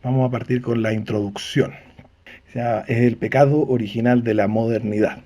Vamos a partir con la introducción. O sea, es el pecado original de la modernidad.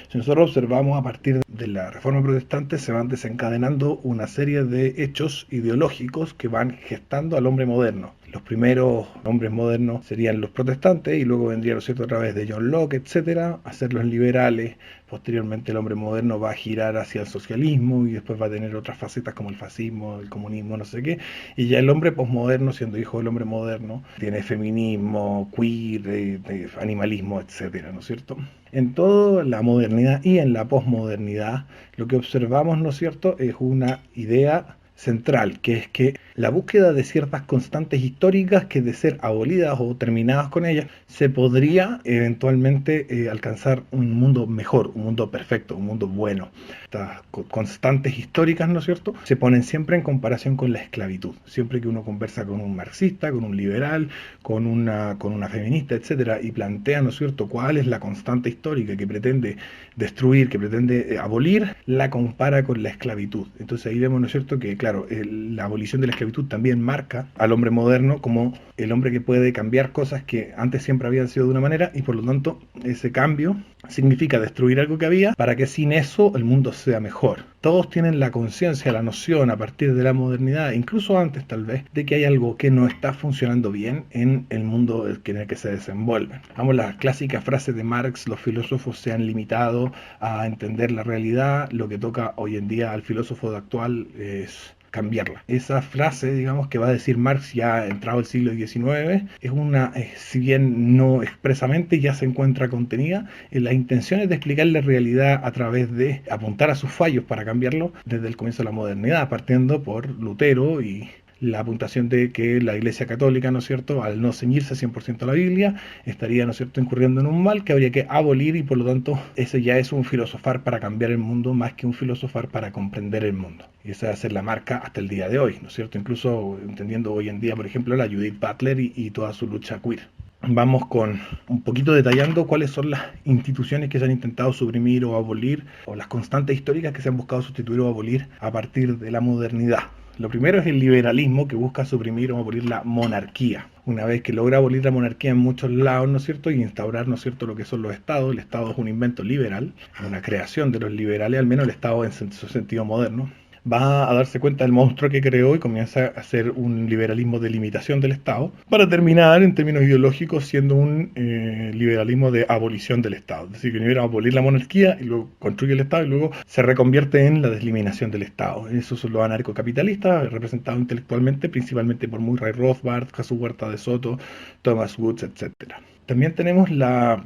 Si nosotros observamos a partir de la Reforma Protestante, se van desencadenando una serie de hechos ideológicos que van gestando al hombre moderno. Los primeros hombres modernos serían los protestantes y luego vendría, ¿no es cierto?, a través de John Locke, etcétera, a ser los liberales. Posteriormente el hombre moderno va a girar hacia el socialismo y después va a tener otras facetas como el fascismo, el comunismo, no sé qué. Y ya el hombre posmoderno, siendo hijo del hombre moderno, tiene feminismo, queer, animalismo, etcétera, ¿no es cierto? En toda la modernidad y en la posmodernidad, lo que observamos, ¿no es cierto?, es una idea central, que es que la búsqueda de ciertas constantes históricas que de ser abolidas o terminadas con ellas, se podría eventualmente alcanzar un mundo mejor, un mundo perfecto, un mundo bueno. Estas constantes históricas, ¿no es cierto?, se ponen siempre en comparación con la esclavitud. Siempre que uno conversa con un marxista, con un liberal, con una feminista, etcétera, y plantea, ¿no es cierto?, cuál es la constante histórica que pretende destruir, que pretende abolir, la compara con la esclavitud. Entonces ahí vemos, ¿no es cierto?, que claro, la abolición de la esclavitud también marca al hombre moderno como el hombre que puede cambiar cosas que antes siempre habían sido de una manera, y por lo tanto ese cambio significa destruir algo que había para que sin eso el mundo sea mejor. Todos tienen la conciencia, la noción a partir de la modernidad, incluso antes tal vez, de que hay algo que no está funcionando bien en el mundo en el que se desenvuelven. Vamos, las clásicas frases de Marx: los filósofos se han limitado a entender la realidad, lo que toca hoy en día al filósofo actual es cambiarla. Esa frase, digamos, que va a decir Marx ya entrado el siglo XIX, es una, si bien no expresamente, ya se encuentra contenida en las intenciones de explicar la realidad a través de apuntar a sus fallos para cambiarlo desde el comienzo de la modernidad, partiendo por Lutero y la apuntación de que la Iglesia Católica, ¿no es cierto?, al no ceñirse 100% a la Biblia, estaría, ¿no es cierto?, incurriendo en un mal que habría que abolir, y por lo tanto ese ya es un filosofar para cambiar el mundo más que un filosofar para comprender el mundo. Y esa va a ser la marca hasta el día de hoy, ¿no es cierto?, incluso entendiendo hoy en día, por ejemplo, la Judith Butler y toda su lucha queer. Vamos con un poquito detallando cuáles son las instituciones que se han intentado suprimir o abolir, o las constantes históricas que se han buscado sustituir o abolir a partir de la modernidad. Lo primero es el liberalismo, que busca suprimir o abolir la monarquía. Una vez que logra abolir la monarquía en muchos lados, ¿no es cierto?, y instaurar, ¿no es cierto?, lo que son los estados. El estado es un invento liberal, una creación de los liberales, al menos el estado en su sentido moderno. Va a darse cuenta del monstruo que creó y comienza a hacer un liberalismo de limitación del Estado, para terminar, en términos ideológicos, siendo un liberalismo de abolición del Estado. Es decir, que primero abolir la monarquía y luego construye el Estado y luego se reconvierte en la deseliminación del Estado. Esos son los anarcocapitalistas, representados intelectualmente principalmente por Murray Rothbard, Jesús Huerta de Soto, Thomas Woods, etcétera. También tenemos la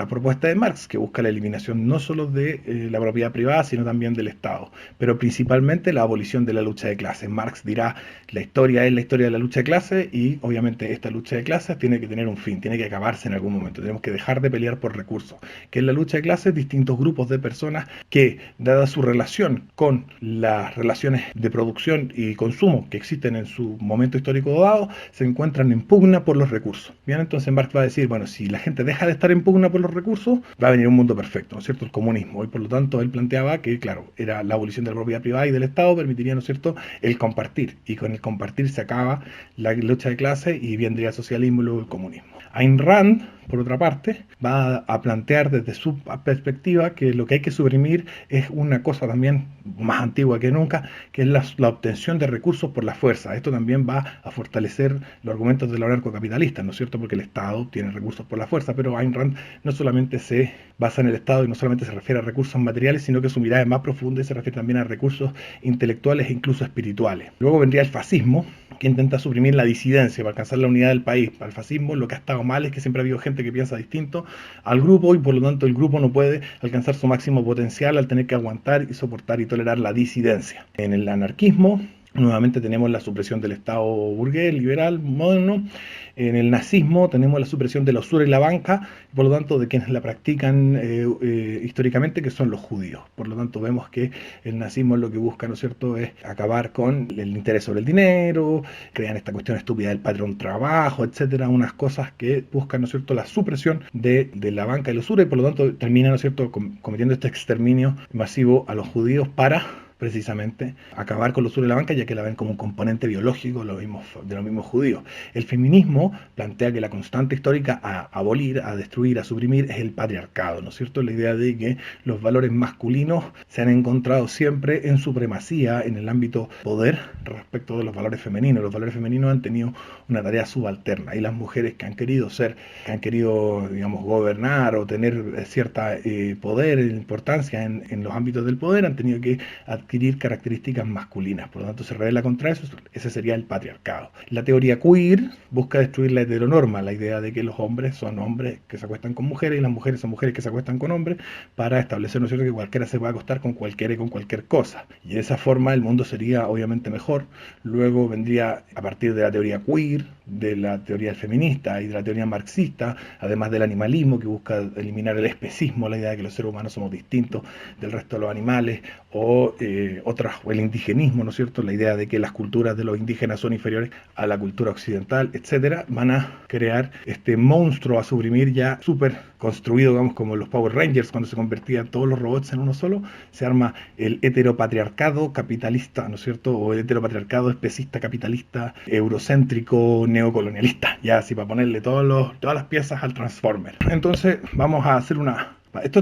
propuesta de Marx, que busca la eliminación no solo de la propiedad privada, sino también del Estado, pero principalmente la abolición de la lucha de clases. Marx dirá: la historia es la historia de la lucha de clases, y obviamente esta lucha de clases tiene que tener un fin, tiene que acabarse en algún momento. Tenemos que dejar de pelear por recursos. Que en la lucha de clases, distintos grupos de personas que, dada su relación con las relaciones de producción y consumo que existen en su momento histórico dado, se encuentran en pugna por los recursos. Bien, entonces Marx va a decir: bueno, si la gente deja de estar en pugna por los recursos, va a venir un mundo perfecto, ¿no es cierto?, el comunismo. Y por lo tanto él planteaba que, claro, era la abolición de la propiedad privada y del Estado, permitiría, ¿no es cierto?, el compartir, y con el compartir se acaba la lucha de clase y vendría el socialismo y luego el comunismo. Ayn Rand, por otra parte, va a plantear desde su perspectiva que lo que hay que suprimir es una cosa también más antigua que nunca, que es la obtención de recursos por la fuerza. Esto también va a fortalecer los argumentos de los anarcocapitalistas, ¿no es cierto?, porque el Estado tiene recursos por la fuerza, pero Ayn Rand no solamente se basa en el Estado y no solamente se refiere a recursos materiales, sino que su mirada es más profunda y se refiere también a recursos intelectuales e incluso espirituales. Luego vendría el fascismo, que intenta suprimir la disidencia para alcanzar la unidad del país. Para el fascismo lo que ha estado mal es que siempre ha habido gente que piensa distinto al grupo, y por lo tanto el grupo no puede alcanzar su máximo potencial al tener que aguantar y soportar y tolerar la disidencia. En el anarquismo, nuevamente tenemos la supresión del Estado burgués, liberal, moderno. En el nazismo tenemos la supresión de la usura y la banca, por lo tanto de quienes la practican históricamente, que son los judíos. Por lo tanto vemos que el nazismo lo que busca, ¿no es cierto?, es acabar con el interés sobre el dinero, crean esta cuestión estúpida del patrón trabajo, etcétera, unas cosas que buscan, ¿no es cierto?, la supresión de la banca y la usura, y por lo tanto terminan, ¿no es cierto?, cometiendo este exterminio masivo a los judíos para precisamente acabar con la usura y la banca, ya que la ven como un componente biológico de los mismos judíos. El feminismo plantea que la constante histórica a abolir, a destruir, a suprimir es el patriarcado, ¿no es cierto? La idea de que los valores masculinos se han encontrado siempre en supremacía en el ámbito poder respecto de los valores femeninos. Los valores femeninos han tenido una tarea subalterna y las mujeres que han querido digamos, gobernar o tener cierta poder, importancia en los ámbitos del poder, han tenido que adquirir características masculinas. Por lo tanto, se revela contra eso. Ese sería el patriarcado. La teoría queer busca destruir la heteronorma, la idea de que los hombres son hombres que se acuestan con mujeres y las mujeres son mujeres que se acuestan con hombres, para establecer, ¿no es cierto?, que cualquiera se puede acostar con cualquiera y con cualquier cosa. Y de esa forma el mundo sería obviamente mejor. Luego vendría, a partir de la teoría queer, de la teoría feminista y de la teoría marxista, además del animalismo, que busca eliminar el especismo, la idea de que los seres humanos somos distintos del resto de los animales, o el indigenismo, ¿no es cierto?, la idea de que las culturas de los indígenas son inferiores a la cultura occidental, etcétera. Van a crear este monstruo a suprimir ya súper construido, digamos, como los Power Rangers, cuando se convertían todos los robots en uno solo. Se arma el heteropatriarcado capitalista, ¿no es cierto?, o el heteropatriarcado especista capitalista, eurocéntrico, neocolonialista, ya así para ponerle todas las piezas al Transformer. Entonces vamos a hacer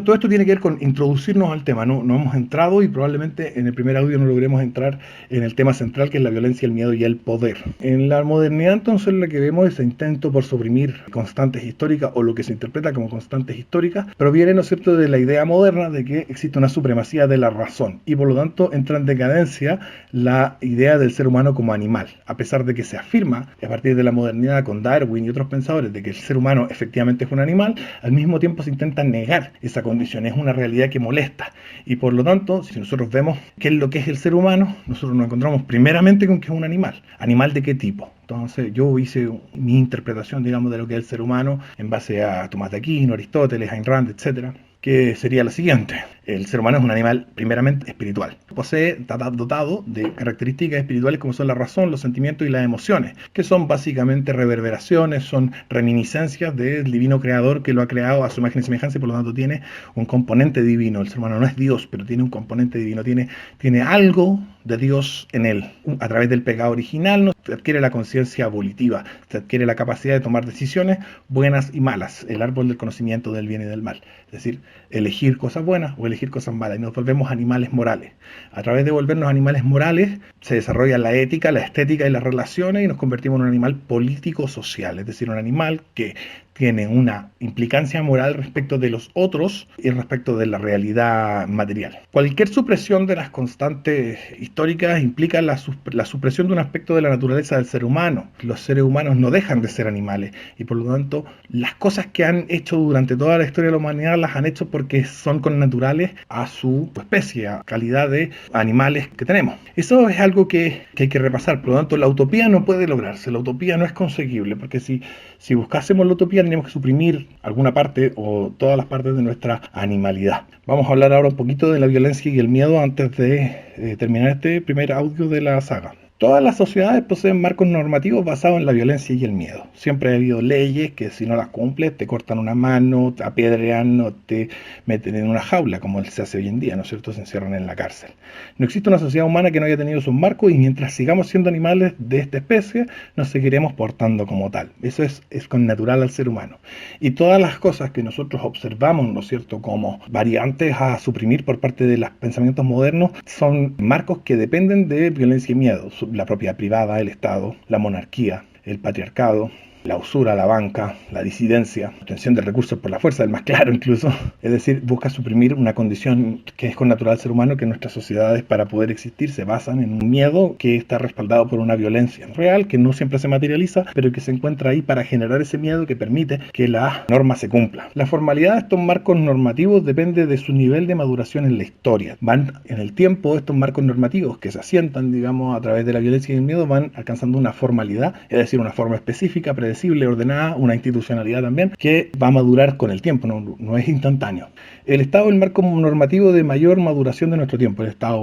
todo esto tiene que ver con introducirnos al tema. No hemos entrado y probablemente en el primer audio no logremos entrar en el tema central, que es la violencia, el miedo y el poder. En la modernidad, entonces, lo que vemos es ese intento por suprimir constantes históricas, o lo que se interpreta como constantes históricas, proviene, ¿no es cierto?, de la idea moderna de que existe una supremacía de la razón, y por lo tanto entra en decadencia la idea del ser humano como animal, a pesar de que se afirma a partir de la modernidad con Darwin y otros pensadores de que el ser humano efectivamente es un animal. Al mismo tiempo se intenta negar esa condición, es una realidad que molesta, y por lo tanto, si nosotros vemos qué es lo que es el ser humano, nosotros nos encontramos primeramente con que es un animal. ¿Animal de qué tipo? Entonces yo hice mi interpretación, digamos, de lo que es el ser humano en base a Tomás de Aquino, Aristóteles, Ayn Rand, etcétera, que sería la siguiente. El ser humano es un animal primeramente espiritual. Está dotado de características espirituales como son la razón, los sentimientos y las emociones, que son básicamente reverberaciones, son reminiscencias del divino creador que lo ha creado a su imagen y semejanza, y por lo tanto tiene un componente divino. El ser humano no es Dios, pero tiene un componente divino, tiene algo de Dios en él. A través del pecado original se adquiere la conciencia volitiva, se adquiere la capacidad de tomar decisiones buenas y malas, el árbol del conocimiento del bien y del mal. Es decir, elegir cosas buenas o elegir cosas malas, y nos volvemos animales morales. A través de volvernos animales morales se desarrolla la ética, la estética y las relaciones, y nos convertimos en un animal político-social, es decir, un animal que tiene una implicancia moral respecto de los otros y respecto de la realidad material. Cualquier supresión de las constantes históricas implica la supresión de un aspecto de la naturaleza del ser humano. Los seres humanos no dejan de ser animales, y por lo tanto las cosas que han hecho durante toda la historia de la humanidad las han hecho porque son connaturales a su especie, a calidad de animales que tenemos. Eso es algo que hay que repasar. Por lo tanto, la utopía no puede lograrse, la utopía no es conseguible, porque si buscásemos la utopía tenemos que suprimir alguna parte o todas las partes de nuestra animalidad. Vamos a hablar ahora un poquito de la violencia y el miedo antes de terminar este primer audio de la saga. Todas las sociedades poseen marcos normativos basados en la violencia y el miedo. Siempre ha habido leyes que, si no las cumples, te cortan una mano, te apedrean o te meten en una jaula, como se hace hoy en día, ¿no es cierto? Se encierran en la cárcel. No existe una sociedad humana que no haya tenido sus marcos, y mientras sigamos siendo animales de esta especie, nos seguiremos portando como tal. Eso es connatural al ser humano. Y todas las cosas que nosotros observamos, ¿no es cierto?, como variantes a suprimir por parte de los pensamientos modernos, son marcos que dependen de violencia y miedo. La propiedad privada, el Estado, la monarquía, el patriarcado, la usura, la banca, la disidencia, la obtención de recursos por la fuerza, el más claro incluso. Es decir, busca suprimir una condición que es connatural al ser humano, que nuestras sociedades, para poder existir, se basan en un miedo que está respaldado por una violencia real, que no siempre se materializa, pero que se encuentra ahí para generar ese miedo que permite que la norma se cumpla. La formalidad de estos marcos normativos depende de su nivel de maduración en la historia. Van en el tiempo, estos marcos normativos que se asientan, digamos, a través de la violencia y el miedo, van alcanzando una formalidad, es decir, una forma específica, predecible, predecible, ordenada, una institucionalidad también, que va a madurar con el tiempo, no es instantáneo. El Estado es el marco normativo de mayor maduración de nuestro tiempo, el Estado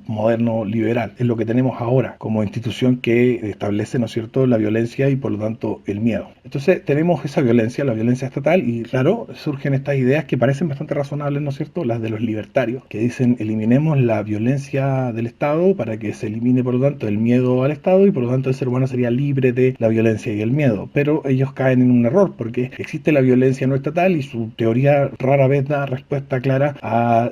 moderno liberal, es lo que tenemos ahora como institución que establece, ¿no es cierto?, la violencia y por lo tanto el miedo. Entonces tenemos esa violencia, la violencia estatal, y claro, surgen estas ideas que parecen bastante razonables, ¿no es cierto?, las de los libertarios, que dicen eliminemos la violencia del Estado para que se elimine por lo tanto el miedo al Estado y por lo tanto el ser humano sería libre de la violencia y el miedo. Pero ellos caen en un error porque existe la violencia no estatal y su teoría rara vez da respuesta clara a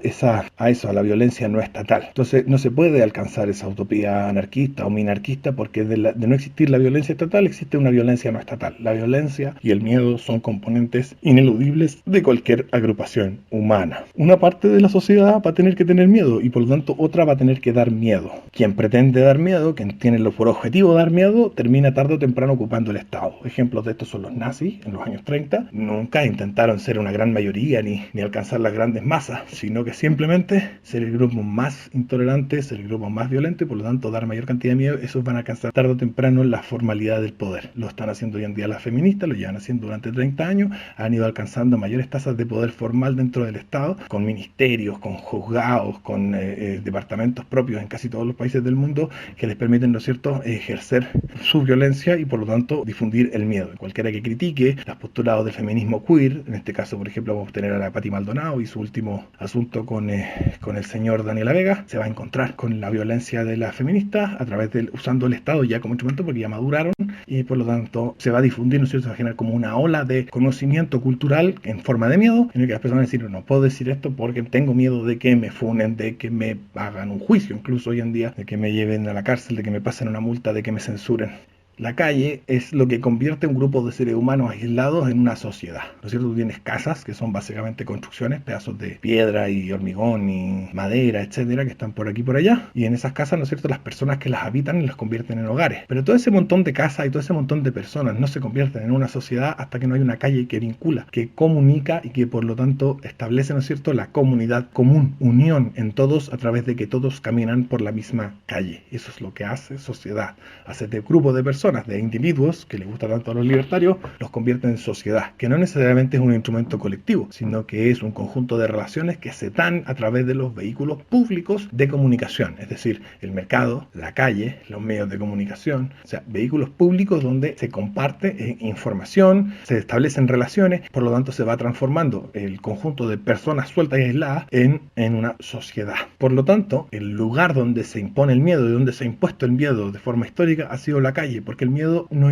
la violencia no estatal. Entonces no se puede alcanzar esa utopía anarquista o minarquista porque de no existir la violencia estatal existe una violencia no estatal. La violencia y el miedo son componentes ineludibles de cualquier agrupación humana. Una parte de la sociedad va a tener que tener miedo y por lo tanto otra va a tener que dar miedo. Quien pretende dar miedo, quien tiene por objetivo dar miedo, termina tarde o temprano ocupando el Estado. Ejemplos de estos son los nazis en los años 30. Nunca intentaron ser una gran mayoría ni alcanzar las grandes masas, sino que simplemente ser el grupo más intolerante, ser el grupo más violento y por lo tanto dar mayor cantidad de miedo. Esos van a alcanzar tarde o temprano la formalidad del poder. Lo están haciendo hoy en día las feministas, lo llevan haciendo durante 30 años, han ido alcanzando mayores tasas de poder formal dentro del Estado, con ministerios, con juzgados, con departamentos propios en casi todos los países del mundo que les permiten, ¿no es cierto?, ejercer su violencia y por lo tanto difundir el miedo. Cualquiera que critique los postulados del feminismo queer, en este caso por ejemplo vamos a tener a la Patti Maldonado y su último asunto con el señor Daniela Vega, se va a encontrar con la violencia de las feministas a través usando el Estado ya como instrumento porque ya maduraron y por lo tanto se va a difundir, ¿no es cierto?, se va a generar como una ola de conocimiento cultural en forma de miedo, en el que las personas dicen no puedo decir esto porque tengo miedo de que me funen, de que me hagan un juicio, incluso hoy en día, de que me lleven a la cárcel, de que me pasen una multa, de que me censuren. La calle es lo que convierte a un grupo de seres humanos aislados en una sociedad, ¿no es cierto? Tú tienes casas que son básicamente construcciones, pedazos de piedra y hormigón y madera, etcétera, que están por aquí y por allá, y en esas casas, ¿no es cierto?, las personas que las habitan las convierten en hogares, pero todo ese montón de casas y todo ese montón de personas no se convierten en una sociedad hasta que no hay una calle que vincula, que comunica y que por lo tanto establece, ¿no es cierto?, la comunidad común, unión en todos a través de que todos caminan por la misma calle. Eso es lo que hace sociedad, hace de grupo de personas, de individuos que les gusta tanto a los libertarios, los convierte en sociedad, que no necesariamente es un instrumento colectivo, sino que es un conjunto de relaciones que se dan a través de los vehículos públicos de comunicación, es decir, el mercado, la calle, los medios de comunicación, o sea, vehículos públicos donde se comparte información, se establecen relaciones, por lo tanto se va transformando el conjunto de personas sueltas y aisladas en una sociedad. Por lo tanto, el lugar donde se impone el miedo y donde se ha impuesto el miedo de forma histórica ha sido la calle, porque el miedo no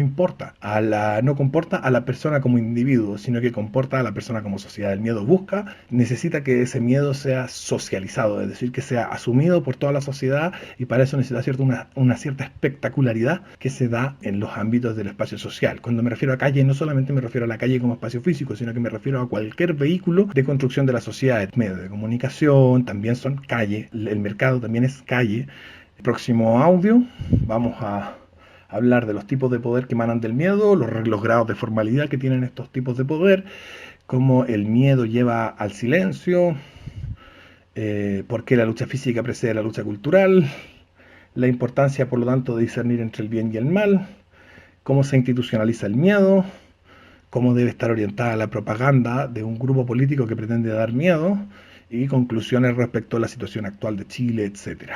comporta a la persona como individuo, sino que comporta a la persona como sociedad. El miedo necesita que ese miedo sea socializado, es decir, que sea asumido por toda la sociedad y para eso necesita una cierta espectacularidad que se da en los ámbitos del espacio social. Cuando me refiero a calle, no solamente me refiero a la calle como espacio físico, sino que me refiero a cualquier vehículo de construcción de la sociedad. Medios de comunicación también son calle, el mercado también es calle. El próximo audio vamos a hablar de los tipos de poder que emanan del miedo, los grados de formalidad que tienen estos tipos de poder, cómo el miedo lleva al silencio, por qué la lucha física precede la lucha cultural, la importancia, por lo tanto, de discernir entre el bien y el mal, cómo se institucionaliza el miedo, cómo debe estar orientada la propaganda de un grupo político que pretende dar miedo, y conclusiones respecto a la situación actual de Chile, etc.